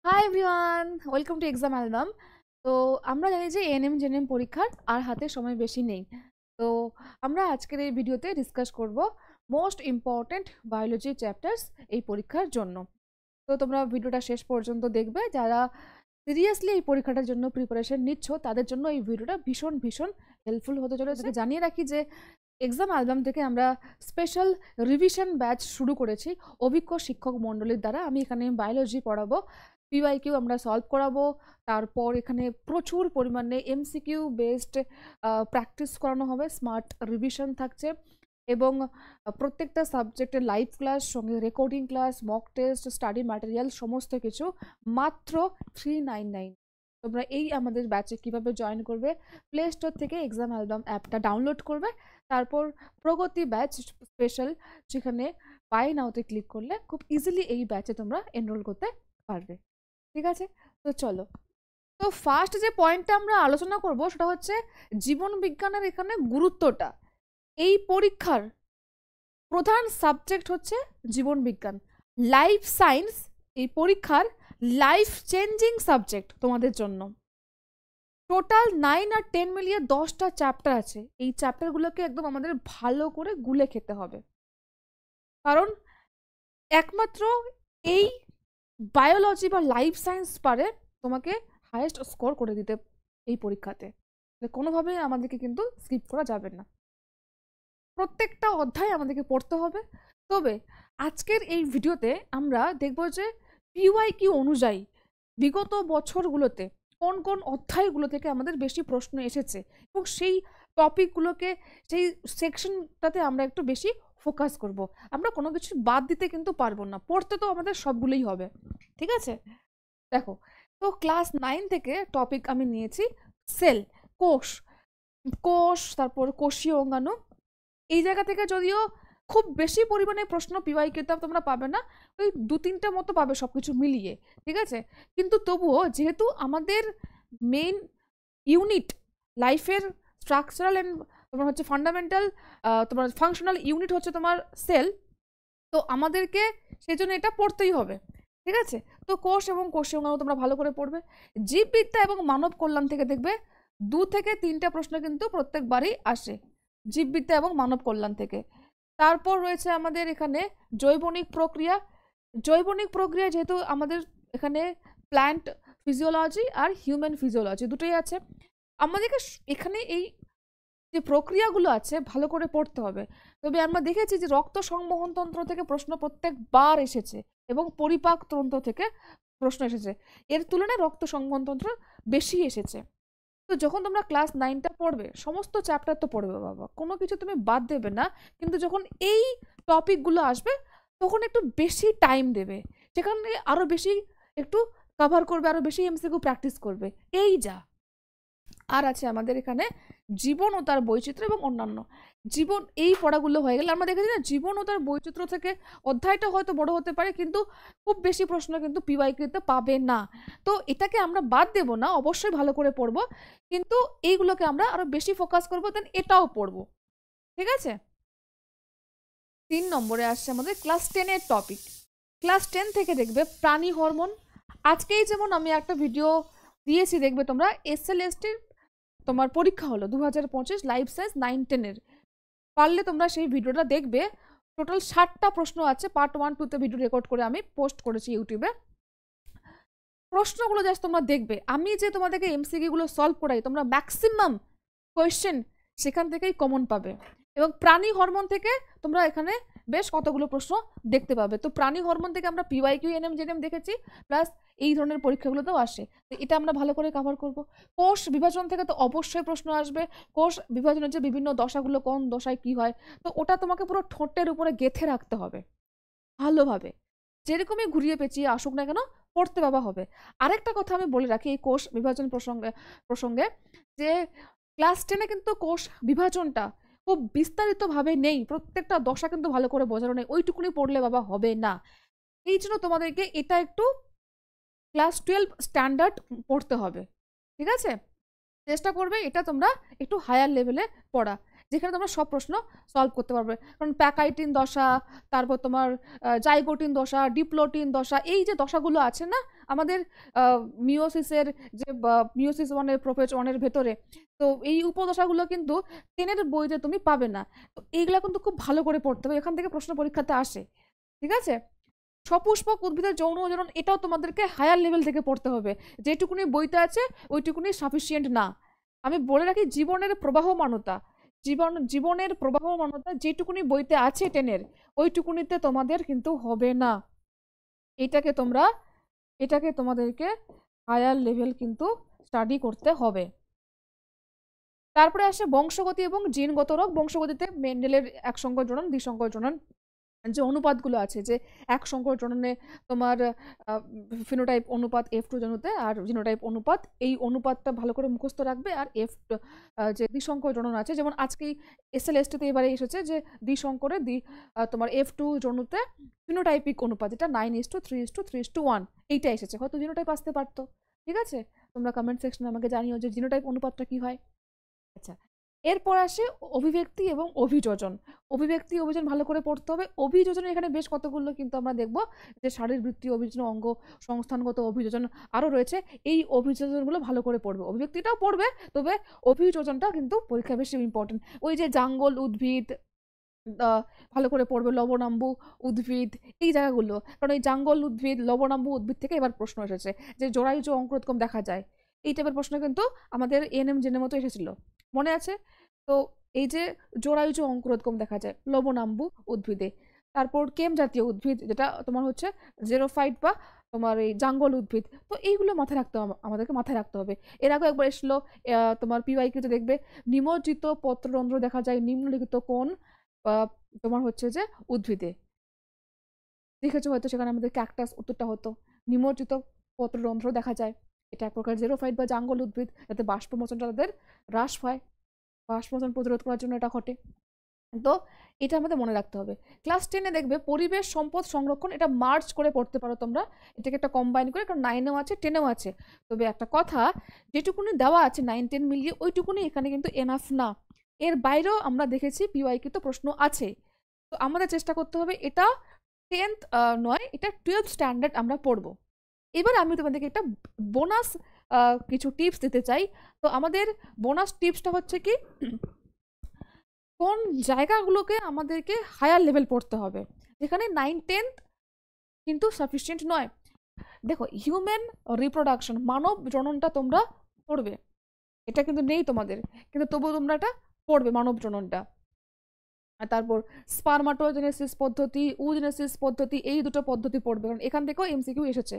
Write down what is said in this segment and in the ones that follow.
Hi everyone, welcome to exam album. তো আমরা জানি যে এএনএম জেএনএম পরীক্ষার আর হাতে সময় বেশি নেই। তো আমরা আজকের এই ভিডিওতে ডিসকাস করব মোস্ট ইম্পর্ট্যান্ট বায়োলজি চ্যাপ্টার্স এই পরীক্ষার জন্য। তো তোমরা ভিডিওটা শেষ পর্যন্ত দেখবে। যারা সিরিয়াসলি এই পরীক্ষাটার জন্য প্রিপারেশন নিচ্ছ তাদের জন্য এই ভিডিওটা ভীষণ ভীষণ হেল্পফুল হতে চলেছে। জানিয়ে রাখি যে এক্সাম অ্যালবাম থেকে আমরা স্পেশাল রিভিশন ব্যাচ শুরু করেছি অভিজ্ঞ শিক্ষক মণ্ডলীর দ্বারা। আমি এখানে বায়োলজি পড়াবো, পিওয়াইকিউ আমরা সলভ করাবো, তারপর এখানে প্রচুর পরিমাণে এমসিকিউ বেসড প্র্যাকটিস করানো হবে, স্মার্ট রিভিশন থাকছে এবং প্রত্যেকটা সাবজেক্টের লাইভ ক্লাস, সঙ্গে recording class, mock test, study material সমস্ত কিছু মাত্র 399। তোমরা এই আমাদের ব্যাচে কিভাবে জয়েন করবে, প্লে স্টোর থেকে এক্সাম অ্যালবাম অ্যাপটা ডাউনলোড করবে, তারপর প্রগতি ব্যাচ স্পেশাল যেখানে বাই নাওতে ক্লিক করলে খুব ইজিলি এই ব্যাচে তোমরা এনরোল করতে পারবে। ঠিক আছে, তো চলো। তো ফার্স্ট যে পয়েন্টটা আমরা আলোচনা করব সেটা হচ্ছে জীবন বিজ্ঞানের এখানে গুরুত্বটা। এই পরীক্ষার প্রধান সাবজেক্ট হচ্ছে জীবন বিজ্ঞান, লাইফ সায়েন্স এই পরীক্ষার লাইফ চেঞ্জিং সাবজেক্ট তোমাদের জন্য। টোটাল 9 আর 10 মিলিয়ে 10টা চ্যাপ্টার আছে। এই চ্যাপ্টারগুলোকে একদম আমাদের ভালো করে গুলে খেতে হবে, কারণ একমাত্র এই বায়োলজি বা লাইফ সায়েন্স পারে তোমাকে হাইয়েস্ট স্কোর করে দিতে এই পরীক্ষাতে। কোনোভাবেই আমাদেরকে কিন্তু স্কিপ করা যাবে না, প্রত্যেকটা অধ্যায় আমাদেরকে পড়তে হবে। তবে আজকের এই ভিডিওতে আমরা দেখব যে পিওয়াইকিউ অনুযায়ী বিগত বছরগুলোতে কোন কোন অধ্যায়গুলো থেকে আমাদের বেশি প্রশ্ন এসেছে এবং সেই টপিকগুলোকে, সেই সেকশনটাতে আমরা একটু বেশি ফোকাস করব। আমরা কোনো কিছু বাদ দিতে কিন্তু পারবো না, পড়তে তো আমাদের সবগুলোই হবে। ঠিক আছে, দেখো, তো ক্লাস 9 থেকে টপিক আমি নিয়েছি সেল, কোষ, কোষ, তারপর কোষীয় অঙ্গাণু। এই জায়গা থেকে যদিও খুব বেশি পরিমাণে প্রশ্ন পিওয়াইকিউতে তোমরা পাবে না, ওই 2-3টা মতো পাবে সবকিছু মিলিয়ে। ঠিক আছে, কিন্তু তবুও যেহেতু আমাদের মেইন ইউনিট লাইফের স্ট্রাকচারাল অ্যান্ড তোমার হচ্ছে ফান্ডামেন্টাল, তোমার ফাংশনাল ইউনিট হচ্ছে তোমার সেল, তো আমাদেরকে সেই জন্য এটা পড়তেই হবে। ঠিক আছে, তো কোষ এবং কোষীয় অঙ্গাণু তোমরা ভালো করে পড়বে। জীববিদ্যা এবং মানব কল্যাণ থেকে দেখবে 2 থেকে 3টা প্রশ্ন কিন্তু প্রত্যেকবারই আসে জীববিদ্যা এবং মানব কল্যাণ থেকে। তারপর রয়েছে আমাদের এখানে জৈবনিক প্রক্রিয়া। জৈবনিক প্রক্রিয়া যেহেতু আমাদের এখানে প্ল্যান্ট ফিজিওলজি আর হিউম্যান ফিজিওলজি দুটোই আছে, আমাদেরকে এখানে এই যে প্রক্রিয়াগুলো আছে ভালো করে পড়তে হবে। তবে আমরা দেখেছি যে রক্ত সংবহন তন্ত্র থেকে প্রশ্ন প্রত্যেকবার এসেছে এবং পরিপাক তন্ত্র থেকে প্রশ্ন এসেছে, এর তুলনায় রক্ত সংবহন তন্ত্র বেশি এসেছে। তো যখন তোমরা ক্লাস 9টা পড়বে সমস্ত চ্যাপ্টার তো পড়বে বাবা, কোনো কিছু তুমি বাদ দেবে না, কিন্তু যখন এই টপিকগুলো আসবে তখন একটু বেশি টাইম দেবে, সেখানে আরো বেশি একটু কভার করবে, আরো বেশি এমসিকিউ প্র্যাকটিস করবে। এই যা আর আছে আমাদের এখানে জীবন ও তার বৈচিত্র্য এবং অন্যান্য। জীবন এই পড়াগুলো হয়ে গেলে আমরা দেখেছি না, জীবন ও তার বৈচিত্র্য থেকে অধ্যায়টা হয়তো বড় হতে পারে কিন্তু খুব বেশি প্রশ্ন কিন্তু পিওয়াইকিউতে পাবে না। তো এটাকে আমরা বাদ দেব না, অবশ্যই ভালো করে পড়বো, কিন্তু এইগুলোকে আমরা আরো বেশি ফোকাস করবো, দেন এটাও পড়বো। ঠিক আছে, 3 নম্বরে আসছে আমাদের ক্লাস 10-এর টপিক। ক্লাস 10 থেকে দেখবে প্রাণী হরমোন। আজকেই যেমন আমি একটা ভিডিও দিয়েছি, দেখবে তোমরা এসএলএসটির তোমার পরীক্ষা হলো 2025 লাইফ সায়েন্স 9-10-এর, পারলে তোমরা সেই ভিডিওটা দেখবে। টোটাল 60টা প্রশ্ন আছে, পার্ট 1-2তে ভিডিও রেকর্ড করে আমি পোস্ট করেছি ইউটিউবে। প্রশ্নগুলো জাস্ট তোমরা দেখবে, আমি যে তোমাদেরকে এমসিকিউ গুলো সলভ করাই তোমরা ম্যাক্সিমাম কোয়েশ্চেন সেখান থেকেই কমন পাবে। এবং প্রাণী হরমোন থেকে তোমরা এখানে বেশ কতগুলো প্রশ্ন দেখতে পাবে। তো প্রাণী হরমোন থেকে আমরা পিওয়াইকিউ এনএম জেএনএম দেখেছি, প্লাস এই ধরনের পরীক্ষাগুলোতেও আসে, তো এটা আমরা ভালো করে কভার করব। কোষ বিভাজন থেকে তো অবশ্যই প্রশ্ন আসবে, কোষ বিভাজনের যে বিভিন্ন দশাগুলো কোন দশায় কি হয়, তো ওটা তোমাকে পুরো ঠোঁটের উপরে গেঁথে রাখতে হবে ভালোভাবে, যেরকমই ঘুরিয়ে পেঁচিয়ে আসুক না কেন পড়তে পাবা হবে। আরেকটা কথা আমি বলে রাখি এই কোষ বিভাজন প্রসঙ্গে প্রসঙ্গে যে ক্লাস 10-এ কিন্তু কোষ বিভাজনটা খুব বিস্তারিতভাবে নেই, প্রত্যেকটা দশা কিন্তু ভালো করে বোঝানো নেই, ওইটুকুনি পড়লে বাবা হবে না। এই জন্য তোমাদেরকে এটা একটু ক্লাস 12 স্ট্যান্ডার্ড পড়তে হবে। ঠিক আছে, চেষ্টা করবে এটা তোমরা একটু হায়ার লেভেলে পড়া, যেখানে তোমরা সব প্রশ্ন সলভ করতে পারবে। কারণ প্যাকাইটিন দশা, তারপর তোমার জাইগোটিন দশা, ডিপ্লোটিন দশা, এই যে দশাগুলো আছে না, আমাদের মিওসিসের যে মিওসিস 1-এর প্রোফেজ 1-এর ভেতরে, তো এই উপদশাগুলো কিন্তু 10-এর বইতে তুমি পাবে না। তো এইগুলা কিন্তু খুব ভালো করে পড়তে হবে, এখান থেকে প্রশ্ন পরীক্ষাতে আসে, ঠিক আছে। সপুষ্পক উদ্ভিদের যৌন আচরণ, এটাও তোমাদেরকে হায়ার লেভেল থেকে পড়তে হবে, যেটুকুনি বইতে আছে ওইটুকুনি সাফিসিয়েন্ট না। আমি বলে রাখি, জীবনের প্রবাহমানতা, জীবনের প্রবাহমানতা যেটুকুনি বইতে আছে 10-এর, ওইটুকুনিতে তোমাদের কিন্তু হবে না। এটাকে তোমাদেরকে হায়ার লেভেল কিন্তু স্টাডি করতে হবে। তারপরে আসে বংশগতি এবং জিনগত রোগ। বংশগতিতে মেন্ডেলের এক সংকর জনন, দ্বিসংকর জনন যে অনুপাতগুলো আছে, যে এক সংকর জননে তোমার ফিনোটাইপ অনুপাত F2 জনতে আর জিনোটাইপ অনুপাত, এই অনুপাতটা ভালো করে মুখস্থ রাখবে। আর যে দ্বিসংকর জনন আছে, যেমন আজকেই SLST-তে এবারে এসেছে যে দ্বিসংকরে তোমার F2 জনুতে ফিনোটাইপিক অনুপাত, যেটা 9:3:3:1 এইটা এসেছে, হয়তো জিনোটাইপ আসতে পারতো। ঠিক আছে, তোমরা কমেন্ট সেকশনে আমাকে জানিও যে জিনোটাইপ অনুপাতটা কি হয়। আচ্ছা, এরপর আসে অভিব্যক্তি এবং অভিযোজন। অভিব্যক্তি অভিযোজন ভালো করে পড়তে হবে। অভিযোজনের এখানে বেশ কতগুলো কিন্তু আমরা দেখব, যে শারীরবৃত্তীয় অভিযোজন, অঙ্গ সংস্থানগত অভিযোজন আরও রয়েছে। এই অভিযোজনগুলো ভালো করে পড়বে, অভিব্যক্তিটাও পড়বে, তবে অভিযোজনটা কিন্তু পরীক্ষা বেশি ইম্পর্টেন্ট। ওই যে জাঙ্গল উদ্ভিদ ভালো করে পড়বে, লবণাম্বু উদ্ভিদ, এই জায়গাগুলো, কারণ এই জাঙ্গল উদ্ভিদ, লবণাম্বু উদ্ভিদ থেকে এবার প্রশ্ন এসেছে যে জরায়ুজ অঙ্কুরোদ্গম দেখা যায়, এই টাইপের প্রশ্ন কিন্তু আমাদের এএনএম জেনের মতো এসেছিল, মনে আছে? তো এই যে জরায়ুজ অঙ্কুরোদ্গম দেখা যায় লবণাম্বু উদ্ভিদে। তারপর কেম জাতীয় উদ্ভিদ, যেটা তোমার হচ্ছে জেরোফাইট বা তোমার এই জাঙ্গল উদ্ভিদ, তো এইগুলো মাথায় রাখতে হবে, আমাদেরকে মাথায় রাখতে হবে। এর আগে একবার এসলো তোমার পিওয়াইকিউতে দেখবে, নিমজ্জিত পত্ররন্ধ্র দেখা যায় নিম্নলিখিত কোন তোমার হচ্ছে যে উদ্ভিদে, দেখেছো হয়তো, সেখানে আমাদের ক্যাকটাস উত্তরটা হতো নিমজ্জিত পত্ররন্ধ্র দেখা যায়। এটা এক প্রকার জেরোফাইট বা জাঙ্গল উদ্ভিদ, যাতে বাষ্পমোচনটা তাদের হ্রাস হয়, বাষ্পমোচন প্রতিরোধ করার জন্য এটা ঘটে। তো এটা আমাদের মনে রাখতে হবে। ক্লাস 10-এ দেখবে পরিবেশ সম্পদ সংরক্ষণ, এটা মার্চ করে পড়তে পারো তোমরা, এটাকে একটা কম্বাইন করে, কারণ 9-এও আছে 10-এও আছে। তবে একটা কথা, যেটুকুনি দেওয়া আছে 9-10 মিলিয়ে, ওইটুকুনি এখানে কিন্তু এনাফ না, এর বাইরেও আমরা দেখেছি পিওয়াইকিউ তো প্রশ্ন আছে। তো আমাদের চেষ্টা করতে হবে এটা 10th নয়, এটা 12th স্ট্যান্ডার্ড আমরা পড়বো। এবার আমি তোমাদেরকে একটা বোনাস কিছু টিপস দিতে চাই। তো আমাদের বোনাস টিপসটা হচ্ছে কি, কোন জায়গাগুলোকে আমাদেরকে হায়ার লেভেল পড়তে হবে, যেখানে 9-10 কিন্তু সাফিসিয়েন্ট নয়। দেখো, হিউম্যান রিপ্রোডাকশন, মানব জননটা তোমরা পড়বে, এটা কিন্তু নেই তোমাদের, কিন্তু তবুও তোমরা এটা পড়বে, মানব জননটা। আর তারপর স্পারমাটোজেনেসিস পদ্ধতি, উজেনেসিস পদ্ধতি, এই দুটো পদ্ধতি পড়বে, কারণ এখান থেকেও এমসিকিউ এসেছে।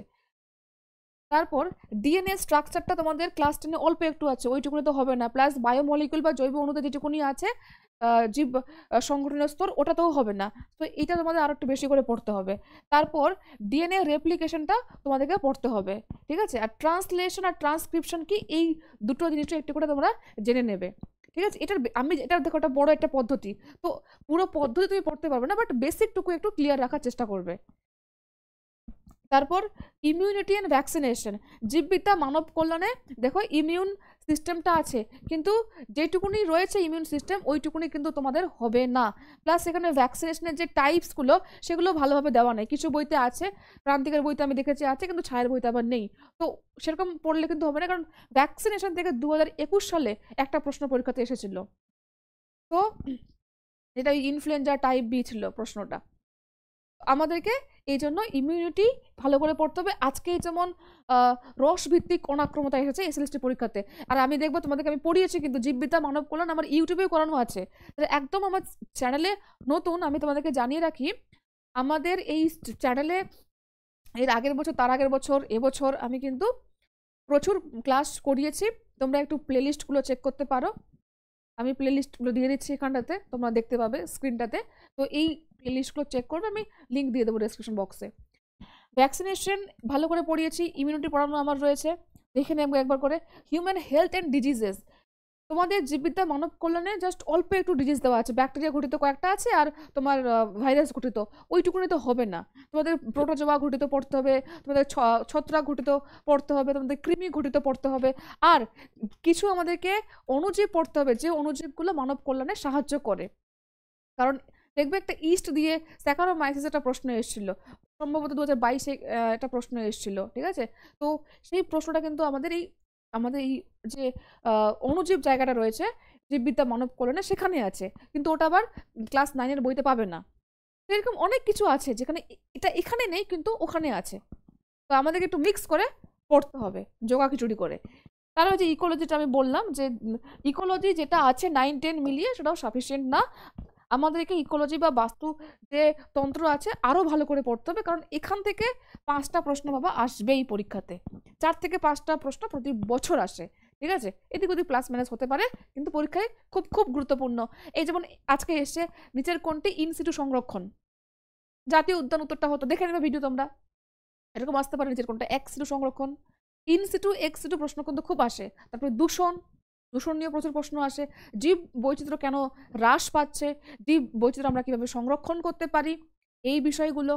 তারপর ডিএনএ স্ট্রাকচারটা তোমাদের ক্লাস 10-এ অল্প একটু আছে, ওইটুকুনি তো হবে না, প্লাস বায়োমলিকুল বা জৈব অণুতে যেটুকুনি আছে জীব সংগঠনের স্তর, ওটাতেও হবে না। তো এটা তোমাদের আরো একটু বেশি করে পড়তে হবে। তারপর ডিএনএ রেপ্লিকেশনটা তোমাদেরকে পড়তে হবে, ঠিক আছে। আর ট্রান্সলেশন আর ট্রান্সক্রিপশন কি, এই দুটো জিনিসটা একটু করে তোমরা জেনে নেবে, ঠিক আছে। এটা দেখো, একটা বড় একটা পদ্ধতি, তো পুরো পদ্ধতি তুমি পড়তে পারবে না, বাট বেসিকটুকু একটু ক্লিয়ার রাখার চেষ্টা করবে। তারপর ইমিউনিটি অ্যান্ড ভ্যাকসিনেশন, জীববিদ্যা মানব কল্যাণে দেখো ইমিউন সিস্টেমটা আছে, কিন্তু যেটুকুনি রয়েছে ইমিউন সিস্টেম, ওইটুকুনি কিন্তু তোমাদের হবে না। প্লাস এখানে ভ্যাকসিনেশনের যে টাইপসগুলো, সেগুলো ভালোভাবে দেওয়া নেই, কিছু বইতে আছে, প্রান্তিকের বইতে আমি দেখেছি আছে, কিন্তু ছায়ের বইতে আবার নেই। তো সেরকম পড়লে কিন্তু হবে না, কারণ ভ্যাকসিনেশন থেকে 2021 সালে একটা প্রশ্ন পরীক্ষাতে এসেছিল, তো যেটা ইনফ্লুয়েঞ্জা টাইপ বি ছিল প্রশ্নটা। আমাদেরকে এই জন্য ইমিউনিটি ভালো করে পড়তে হবে। আজকেই যেমন রস ভিত্তিক অনাক্রমতা এসেছে এসএলএসটি পরীক্ষাতে, আর আমি দেখবো তোমাদেরকে আমি পড়িয়েছি কিন্তু জীববিদ্যা মানব কল্যাণ, আমার ইউটিউবেও করানো আছে, একদম আমার চ্যানেলে নতুন। আমি তোমাদেরকে জানিয়ে রাখি, আমাদের এই চ্যানেলে এর আগের বছর, তার আগের বছর, এবছর আমি কিন্তু প্রচুর ক্লাস করিয়েছি। তোমরা একটু প্লেলিস্টগুলো চেক করতে পারো, আমি প্লেলিস্টগুলো দিয়ে দিচ্ছি এখানটাতে, তোমরা দেখতে পাবে স্ক্রিনটাতে। তো এই প্লেলিস্টগুলো চেক করবে, আমি লিঙ্ক দিয়ে দেবো ডেসক্রিপশন বক্সে। ভ্যাকসিনেশন ভালো করে পড়িয়েছি, ইমিউনিটি পড়ানো আমার রয়েছে, দেখে নেবো একবার করে। হিউম্যান হেলথ অ্যান্ড ডিজিজেস, তোমাদের জীববিদ্যা মানব কল্যাণে জাস্ট অল্প একটু ডিজিজ দেওয়া আছে, ব্যাকটেরিয়া ঘটিত কয়েকটা আছে, আর তোমার ভাইরাস ঘটিত, ওইটুকুনি তো হবে না। তোমাদের প্রোটোজোয়া ঘটিত পড়তে হবে, তোমাদের ছত্রাক ঘটিত পড়তে হবে, তোমাদের কৃমি ঘটিত পড়তে হবে, আর কিছু আমাদেরকে অণুজীব পড়তে হবে, যে অণুজীবগুলো মানব কল্যাণে সাহায্য করে। কারণ দেখবে একটা ইস্ট দিয়ে স্যাকারোমাইসিস একটা প্রশ্ন এসেছিল, সম্ভবত 2022-এ একটা প্রশ্ন এসেছিল, ঠিক আছে? তো সেই প্রশ্নটা কিন্তু আমাদের এই যে অণুজীব জায়গাটা রয়েছে জীববিদ্যা মানব কল্যাণে সেখানে আছে, কিন্তু ওটা আবার ক্লাস 9-এর বইতে পাবে না। এরকম অনেক কিছু আছে যেখানে এটা এখানে নেই কিন্তু ওখানে আছে, তো আমাদেরকে একটু মিক্স করে পড়তে হবে, জোগাখিচুড়ি করে। তাহলে যে ইকোলজিটা আমি বললাম যে ইকোলজি যেটা আছে 9-10 মিলিয়ে সেটাও সাফিসিয়েন্ট না, আমাদেরকে ইকোলজি বা বাস্তু যে তন্ত্র আছে আরও ভালো করে পড়তে হবে, কারণ এখান থেকে 5টা প্রশ্ন বাবা আসবেই পরীক্ষাতে, 4 থেকে 5টা প্রশ্ন প্রতি বছর আসে, ঠিক আছে? এদিক ওদিক প্লাস মাইনাস হতে পারে, কিন্তু পরীক্ষায় খুব খুব গুরুত্বপূর্ণ। এই যেমন আজকে এসছে নিচের কোনটি ইনসিটু সংরক্ষণ, জাতীয় উদ্যান উত্তরটা হতো, দেখে নেবে ভিডিও তোমরা, এরকম আসতে পারে নিচের কোনটা এক্সিটু সংরক্ষণ, ইনসিটু এক্সিটু প্রশ্ন কিন্তু খুব আসে। তারপরে দূষণ নিয়ে প্রচুর প্রশ্ন আসে, জীব বৈচিত্র্য কেন হ্রাস পাচ্ছে, জীব বৈচিত্র্য আমরা কিভাবে সংরক্ষণ করতে পারি, এই বিষয়গুলো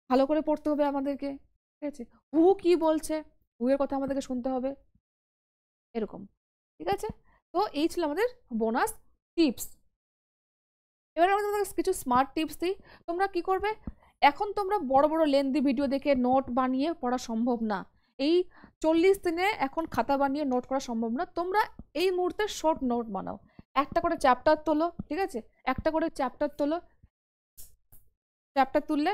ভালো করে পড়তে হবে আমাদেরকে, ঠিক আছে? হু কি বলছে, হু এর কথা আমাদেরকে শুনতে হবে, এরকম, ঠিক আছে? তো এই ছিল আমাদের বোনাস টিপস। এবার আমি তোমাদের কিছু স্মার্ট টিপস দিই। তোমরা কি করবে, এখন তোমরা বড় বড় লেন্দি ভিডিও দেখে নোট বানিয়ে পড়া সম্ভব না, এই 40 দিনে এখন খাতা বানিয়ে নোট করা সম্ভব না। তোমরা এই মুহূর্তে শর্ট নোট বানাও, একটা করে চ্যাপ্টার তোলো, ঠিক আছে? একটা করে চ্যাপ্টার তোলো, চ্যাপ্টার তুললে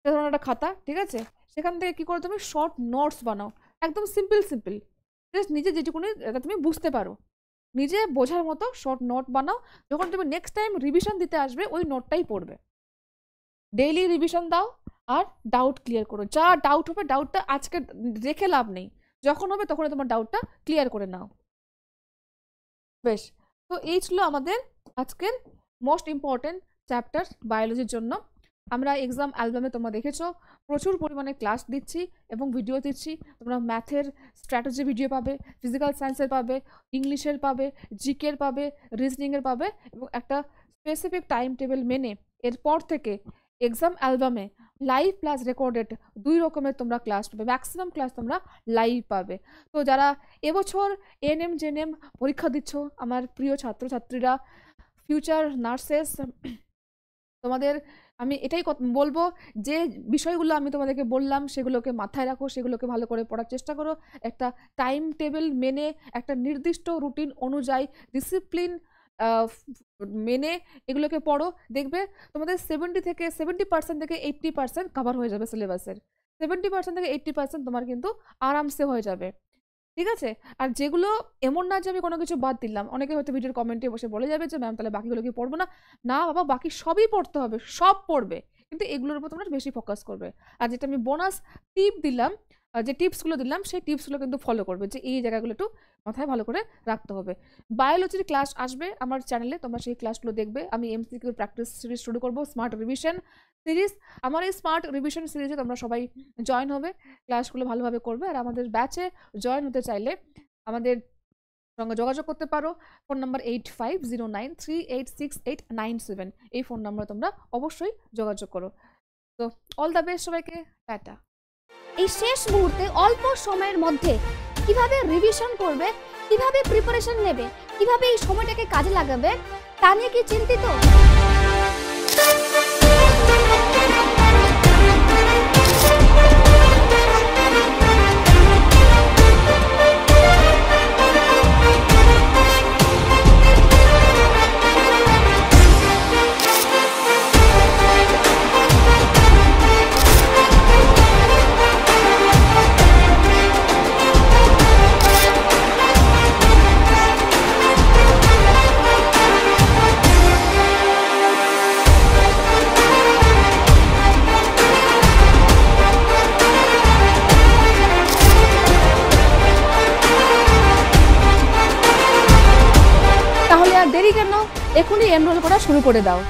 ধরুন একটা খাতা, ঠিক আছে? সেখান থেকে কি করে তুমি শর্ট নোটস বানাও, একদম সিম্পল জাস্ট নিজে যেটুকুনি তুমি বুঝতে পারো, নিজে বোঝার মতো শর্ট নোট বানাও। যখন তুমি নেক্সট টাইম রিভিশন দিতে আসবে ওই নোটটাই পড়বে, ডেইলি রিভিশন দাও আর ডাউট ক্লিয়ার করো, যা ডাউট হবে ডাউটটা আজকে রেখে লাভ নেই, যখন হবে তখন তোমার ডাউটটা ক্লিয়ার করে নাও। বেশ, তো এই ছিল আমাদের আজকের মোস্ট ইম্পর্টেন্ট চ্যাপ্টার বায়োলজির জন্য। আমরা এক্সাম অ্যালবামে তোমরা দেখেছো প্রচুর পরিমাণে ক্লাস দিচ্ছি এবং ভিডিও দিচ্ছি, তোমরা ম্যাথের স্ট্র্যাটেজি ভিডিও পাবে, ফিজিক্যাল সায়েন্সের পাবে, ইংলিশের পাবে, জিকের পাবে, রিজনিংয়ের পাবে, এবং একটা স্পেসিফিক টাইম টেবিল মেনে এরপর থেকে এক্সাম অ্যালবামে লাইভ প্লাস রেকর্ডেড 2 রকমের তোমরা ক্লাস পাবে, ম্যাক্সিমাম ক্লাস তোমরা লাইভ পাবে। তো যারা এবছর এএনএম জেএনএম পরীক্ষা দিচ্ছ আমার প্রিয় ছাত্রছাত্রীরা, ফিউচার নার্সেস, তোমাদের আমি এটাই বলবো যে বিষয়গুলো আমি তোমাদেরকে বললাম সেগুলোকে মাথায় রাখো, সেগুলোকে ভালো করে পড়ার চেষ্টা করো, একটা টাইম টেবিল মেনে একটা নির্দিষ্ট রুটিন অনুযায়ী ডিসিপ্লিন মেনে এগুলোকে পড়ো, দেখবে তোমাদের 70% থেকে 80% কভার হয়ে যাবে সিলেবাসের, 70% থেকে 80% তোমার কিন্তু আরামসে হয়ে যাবে, ঠিক আছে? আর যেগুলো এমন না যে আমি কোনো কিছু বাদ দিলাম, অনেকে হয়তো ভিডিওর কমেন্টে বসে বলে যাবে যে ম্যাম তাহলে বাকিগুলো কি পড়বো না, না বাবা, বাকি সবই পড়তে হবে, সব পড়বে, কিন্তু এগুলোর উপর তোমরা বেশি ফোকাস করবে। আর যেটা আমি বোনাস টিপ দিলাম, যে টিপসগুলো দিলাম সেই টিপসগুলো কিন্তু ফলো করবে, যে এই জায়গাগুলো একটু মাথায় ভালো করে রাখতে হবে। বায়োলজির ক্লাস আসবে আমার চ্যানেলে, তোমরা সেই ক্লাসগুলো দেখবে। আমি এমসিকিউ প্র্যাকটিস সিরিজ শুরু করবো, স্মার্ট রিভিশন সিরিজ। আমার এই স্মার্ট রিভিশন সিরিজে তোমরা সবাই জয়েন হবে, ক্লাসগুলো ভালোভাবে করবে। আর আমাদের ব্যাচে জয়েন হতে চাইলে আমাদের সঙ্গে যোগাযোগ করতে পারো, ফোন নাম্বার 8509386897, এই ফোন নাম্বারে তোমরা অবশ্যই যোগাযোগ করো। তো অল দ্য বেস্ট সবাইকে, টাটা। এই শেষ মুহূর্তে অল্প সময়ের মধ্যে কিভাবে রিভিশন করবে, কিভাবে প্রিপারেশন নেবে, কিভাবে এই সময়টাকে কাজে লাগাবে, তা নিয়ে কি চিন্তিত? দেরি কেন, এখনই এনরোল করা শুরু করে দাও।